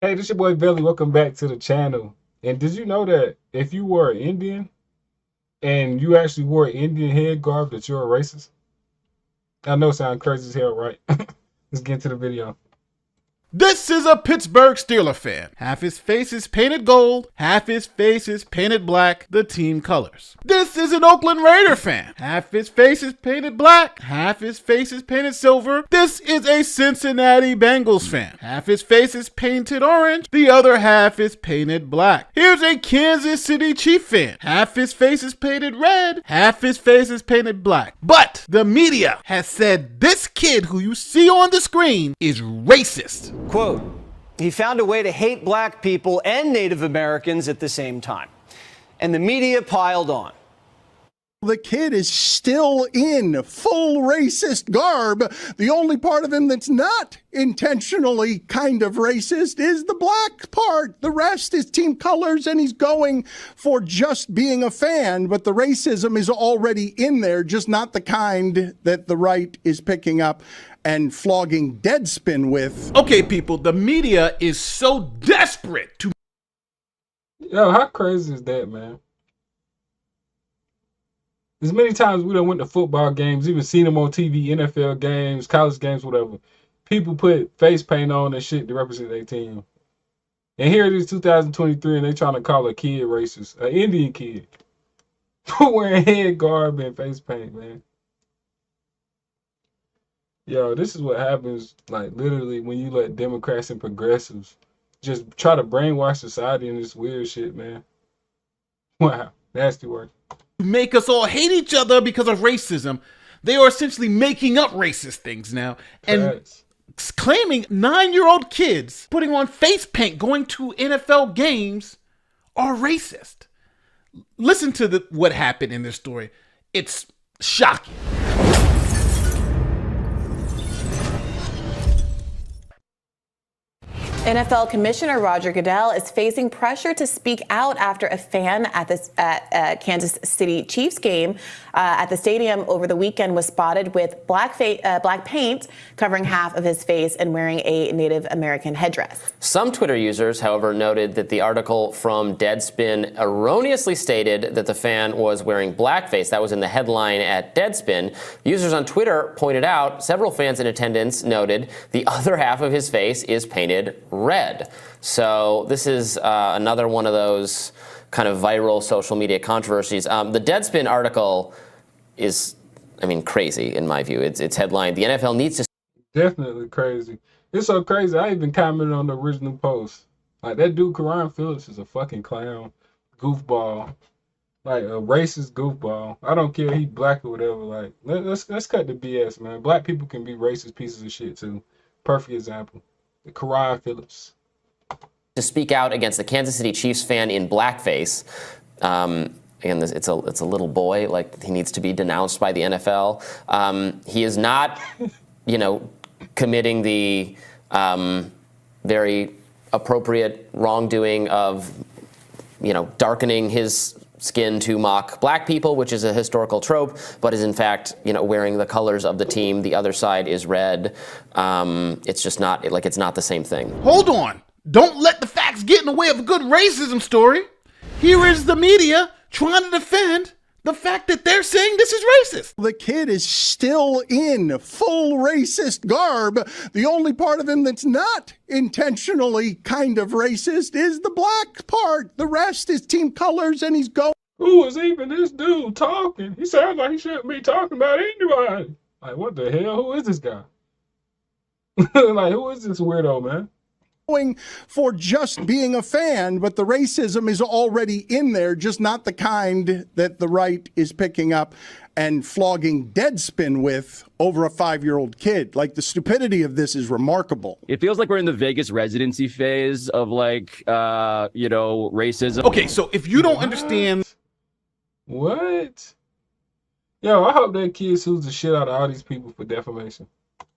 Hey, this your boy Belly. Welcome back to the channel. And did you know that if you were Indian and you actually wore Indian head garb, that you're a racist? I know it sounds crazy as hell, right? Let's get into the video. This is a Pittsburgh Steelers fan. Half his face is painted gold, half his face is painted black, the team colors. This is an Oakland Raider fan. Half his face is painted black, half his face is painted silver. This is a Cincinnati Bengals fan. Half his face is painted orange, the other half is painted black. Here's a Kansas City Chiefs fan. Half his face is painted red, half his face is painted black. But the media has said this kid who you see on the screen is racist. Quote, he found a way to hate black people and Native Americans at the same time. And the media piled on. The kid is still in full racist garb. The only part of him that's not intentionally kind of racist is the black part. The rest is team colors, and he's going for just being a fan. But the racism is already in there, just not the kind that the right is picking up and flogging Deadspin with. Okay, people, the media is so desperate to... Yo, how crazy is that, man? As many times we done went to football games, even seen them on TV, NFL games, college games, whatever. People put face paint on and shit to represent their team. And here it is 2023 and they trying to call a kid racist. An Indian kid. Wearing head garb and face paint, man. Yo, this is what happens, like, literally when you let Democrats and progressives just try to brainwash society in this weird shit, man. Wow, nasty work. make us all hate each other because of racism. They are essentially making up racist things now and claiming 9-year-old kids putting on face paint going to NFL games are racist. Listen to what happened in this story. It's shocking. NFL Commissioner Roger Goodell is facing pressure to speak out after a fan at Kansas City Chiefs game at the stadium over the weekend was spotted with black paint covering half of his face and wearing a Native American headdress. Some Twitter users, however, noted that the article from Deadspin erroneously stated that the fan was wearing blackface. That was in the headline at Deadspin. Users on Twitter pointed out several fans in attendance noted the other half of his face is painted red. So this is another one of those kind of viral social media controversies. The Deadspin article is, I mean, crazy in my view. It's headlined, "The NFL needs to..." Definitely crazy. It's so crazy. I even commented on the original post. Like, that dude, Karan Phillips, is a fucking clown, goofball, like a racist goofball. I don't care if he black or whatever. Like, let's cut the BS, man. Black people can be racist pieces of shit too. Perfect example. Karan Phillips. To speak out against the Kansas City Chiefs fan in blackface. Again, it's a little boy. Like, he needs to be denounced by the NFL. He is not, committing the very appropriate wrongdoing of, darkening his skin to mock black people, which is a historical trope, but is in fact, wearing the colors of the team. The other side is red. It's just not, it's not the same thing. Hold on. Don't let the facts get in the way of a good racism story. Here is the media trying to defend the fact that they're saying this is racist. The kid is still in full racist garb. The only part of him that's not intentionally kind of racist is the black part. The rest is team colors, and he's going. Who is even this dude talking? He sounds like he shouldn't be talking about anybody. Like, what the hell? Who is this guy? Like, who is this weirdo, man? For just being a fan, but the racism is already in there, just not the kind that the right is picking up and flogging Deadspin with over a 5-year-old kid. Like, the stupidity of this is remarkable. It feels like we're in the Vegas residency phase of racism. Okay, so if you don't understand. What? Yo, I hope that kid sues the shit out of all these people for defamation.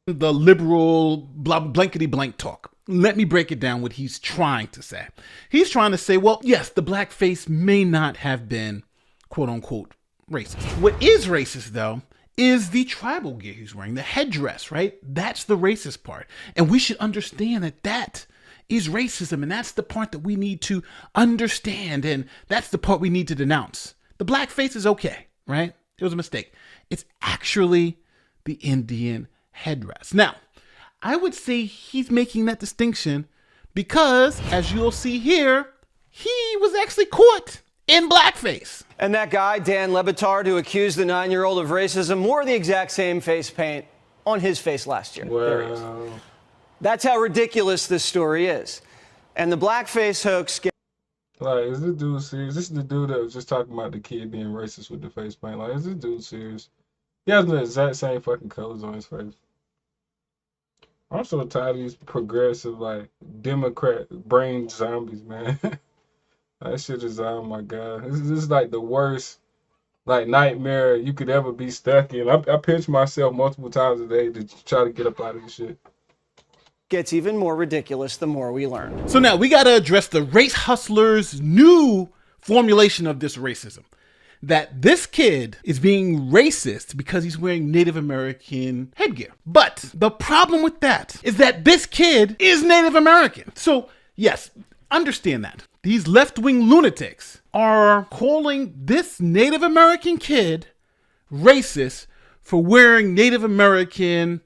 The liberal blankety blank talk. Let me break it down what he's trying to say. He's trying to say, well, yes, the blackface may not have been, quote unquote, racist. What is racist, though, is the tribal gear he's wearing, the headdress, right? That's the racist part. And we should understand that is racism, and that's the part that we need to understand, and that's the part we need to denounce. The blackface is okay, right? It was a mistake. It's actually the Indian headdress. Now, I would say he's making that distinction because, as you'll see here, he was actually caught in blackface. And that guy, Dan Le Batard, who accused the 9-year-old of racism, wore the exact same face paint on his face last year. There he is. That's how ridiculous this story is. And the blackface hoax Like, is this dude serious? This is the dude that was just talking about the kid being racist with the face paint. Like, is this dude serious? He has the exact same fucking colors on his face. I'm so tired of these progressive, like, Democrat brain zombies, man. That shit is, oh my God. This is like the worst, like, nightmare you could ever be stuck in. I pinch myself multiple times a day to try to get up out of this shit. gets even more ridiculous the more we learn. So now we got to address the race hustlers' new formulation of this racism. That this kid is being racist because he's wearing Native American headgear. But the problem with that is that this kid is Native American. So yes, understand that. These left-wing lunatics are calling this Native American kid racist for wearing Native American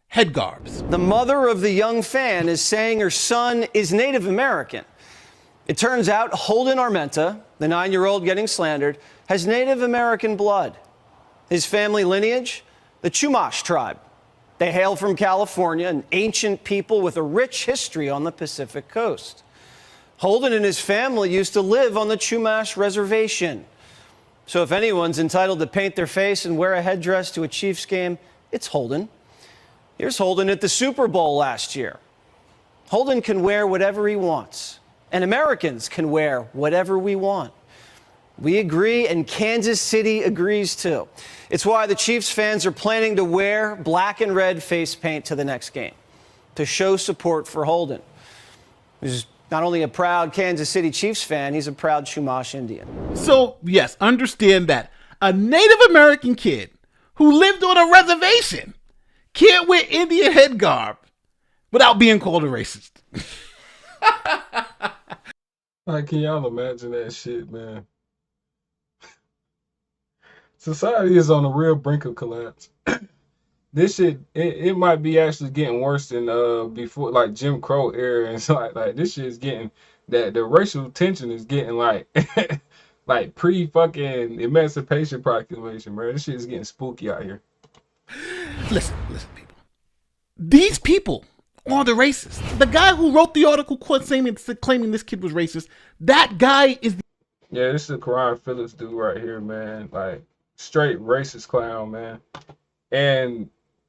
head garbs. The mother of the young fan is saying her son is Native American. It turns out Holden Armenta, the 9-year-old getting slandered, has Native American blood. His family lineage, the Chumash tribe. They hail from California, an ancient people with a rich history on the Pacific coast. Holden and his family used to live on the Chumash reservation. So if anyone's entitled to paint their face and wear a headdress to a Chiefs game, it's Holden. Here's Holden at the Super Bowl last year. Holden can wear whatever he wants, and Americans can wear whatever we want. We agree, and Kansas City agrees too. It's why the Chiefs fans are planning to wear black and red face paint to the next game to show support for Holden, who's not only a proud Kansas City Chiefs fan, he's a proud Chumash Indian. So yes, understand that a Native American kid who lived on a reservation can't wear Indian head garb without being called a racist. Like, can y'all imagine that shit, man? Society is on the real brink of collapse. This shit, it might be actually getting worse than before, like Jim Crow era and stuff like this shit is getting, that the racial tension is getting like like pre-fucking Emancipation Proclamation, bro. This shit is getting spooky out here. Listen, people. These people are the racists. The guy who wrote the article claiming this kid was racist, that guy is Yeah, this is a Karan Phillips dude right here, man. Like, straight racist clown, man. And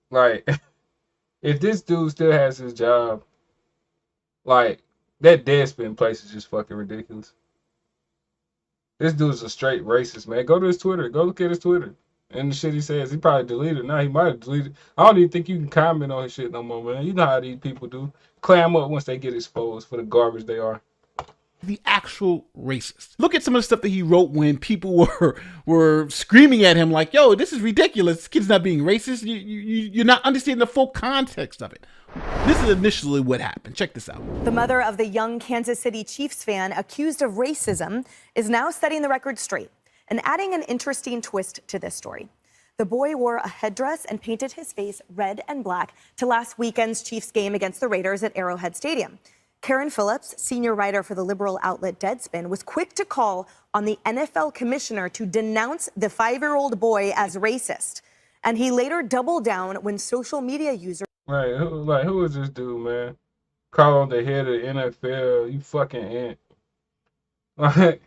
like, if this dude still has his job, like, that Deadspin place is just fucking ridiculous. This dude's a straight racist, man. Go to his Twitter. Go look at his Twitter. And the shit he says, he probably deleted it. Now he might have deleted it. I don't even think you can comment on his shit no more, man. You know how these people do. Clam up once they get exposed for the garbage they are. the actual racist. Look at some of the stuff that he wrote when people were screaming at him like, yo, this is ridiculous. This kid's not being racist. You're not understanding the full context of it. This is initially what happened. Check this out. The mother of the young Kansas City Chiefs fan accused of racism is now setting the record straight and adding an interesting twist to this story. The boy wore a headdress and painted his face red and black to last weekend's Chiefs game against the Raiders at Arrowhead Stadium. Karen Phillips, senior writer for the liberal outlet Deadspin, was quick to call on the NFL commissioner to denounce the 5-year-old boy as racist. And he later doubled down when social media users... Right, who is this dude, man? Call on the head of the NFL, you fucking ant. Like,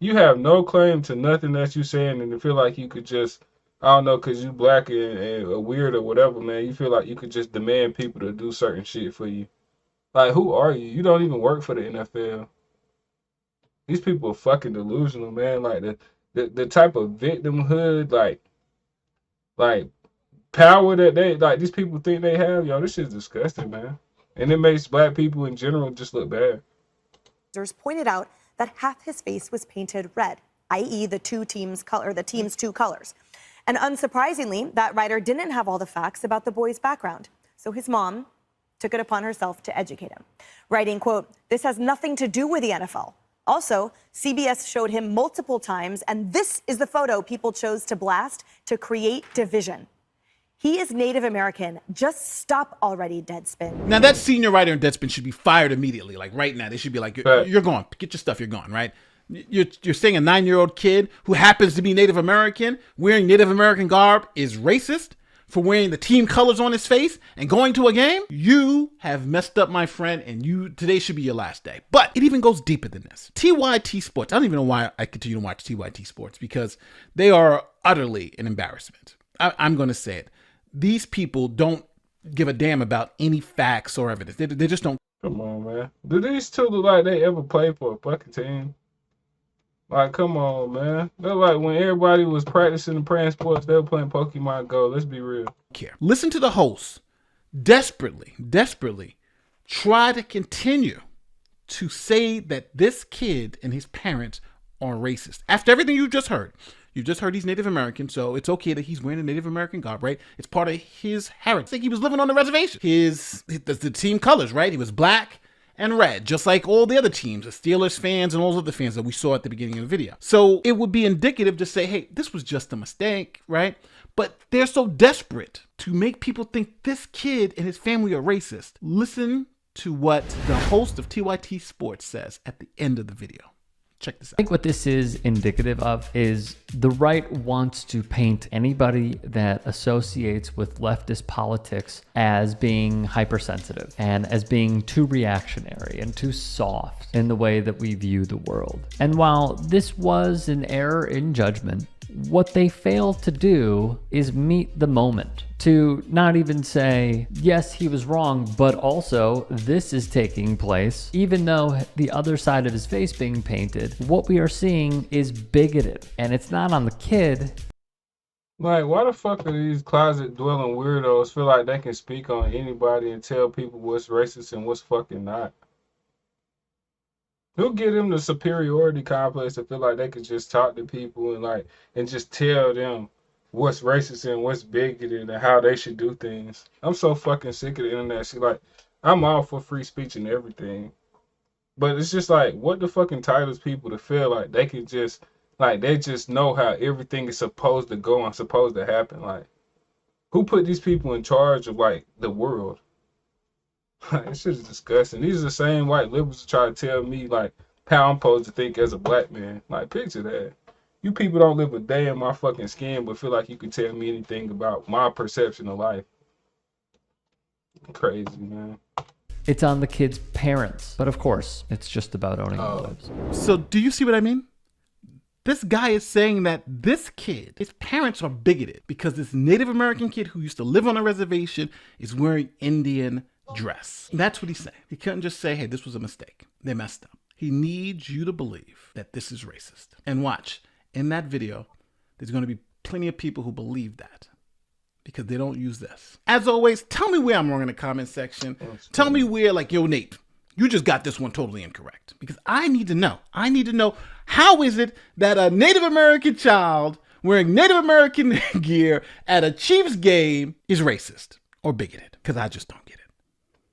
you have no claim to nothing that you saying, and you feel like you could just, I don't know, because you black and weird or whatever, man, you feel like you could just demand people to do certain shit for you. Like, who are you? You don't even work for the NFL. These people are fucking delusional, man. Like, the type of victimhood, like power that they, like, these people think they have, yo, this shit's disgusting, man. And it makes black people in general just look bad. Pointed out that half his face was painted red, i.e. the team's two colors. And unsurprisingly, that writer didn't have all the facts about the boy's background. So his mom took it upon herself to educate him, writing, quote, "This has nothing to do with the NFL. Also, CBS showed him multiple times, and this is the photo people chose to blast to create division. He is Native American. Just stop already, Deadspin." Now, that senior writer in Deadspin should be fired immediately. Like, right now. They should be like, you're gone. Get your stuff. You're gone, right? You're saying a 9-year-old kid who happens to be Native American wearing Native American garb is racist for wearing the team colors on his face and going to a game? You have messed up, my friend, and today should be your last day. But it even goes deeper than this. TYT Sports. I don't even know why I continue to watch TYT Sports, because they are utterly an embarrassment. I'm going to say it. These people don't give a damn about any facts or evidence. They just don't. Come on, man. Do these two look like they ever played for a fucking team? Like, come on, man. They're like when everybody was practicing and playing sports, they were playing Pokemon Go. Let's be real. Listen to the hosts desperately try to continue to say that this kid and his parents are racist. After everything you just heard he's Native American, so it's okay that he's wearing a Native American garb, right? It's part of his heritage. I think he was living on the reservation. The team colors, right? He was black and red, just like all the other teams, the Steelers fans and all those other fans that we saw at the beginning of the video. So it would be indicative to say, hey, this was just a mistake, right? But they're so desperate to make people think this kid and his family are racist. Listen to what the host of TYT Sports says at the end of the video. Check this out. I think what this is indicative of is the right wants to paint anybody that associates with leftist politics as being hypersensitive and as being too reactionary and too soft in the way that we view the world. And while this was an error in judgment, what they fail to do is meet the moment, to not even say, yes, he was wrong, but also this is taking place. Even though the other side of his face being painted, what we are seeing is bigoted, and it's not on the kid. Like, why the fuck do these closet-dwelling weirdos feel like they can speak on anybody and tell people what's racist and what's fucking not? Who give them the superiority complex to feel like they could just talk to people and just tell them what's racist and what's bigoted and how they should do things? I'm so fucking sick of the internet shit. Like, I'm all for free speech and everything, but it's just like, what the fuck entitles people to feel like they can just, like, they just know how everything is supposed to go and supposed to happen? Like, who put these people in charge of, like, the world? This shit is disgusting. These are the same white liberals that try to tell me, like, how I'm supposed to think as a black man. Like, picture that. You people don't live a day in my fucking skin, but feel like you can tell me anything about my perception of life. Crazy, man. It's on the kid's parents. But of course, it's just about owning motives. So do you see what I mean? This guy is saying that this kid, his parents are bigoted because this Native American kid who used to live on a reservation is wearing Indian dress. That's what he's saying. He couldn't just say, hey, this was a mistake. They messed up. He needs you to believe that this is racist. And watch, in that video, there's going to be plenty of people who believe that because they don't use this. As always, tell me where I'm wrong in the comment section. Tell me where, like, yo, Nate, you just got this one totally incorrect, because I need to know. I need to know, how is it that a Native American child wearing Native American gear at a Chiefs game is racist or bigoted? Because I just don't get it.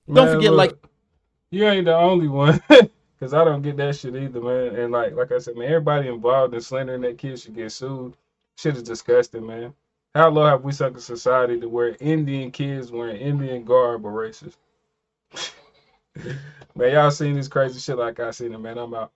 Man, don't forget, look, like, you ain't the only one, because I don't get that shit either, man. And like I said, man, everybody involved in slandering that kid should get sued. Shit is disgusting, man. How low have we sunk a society to where Indian kids wearing Indian garb are racist? Man, y'all seen this crazy shit like I seen it, man. I'm out.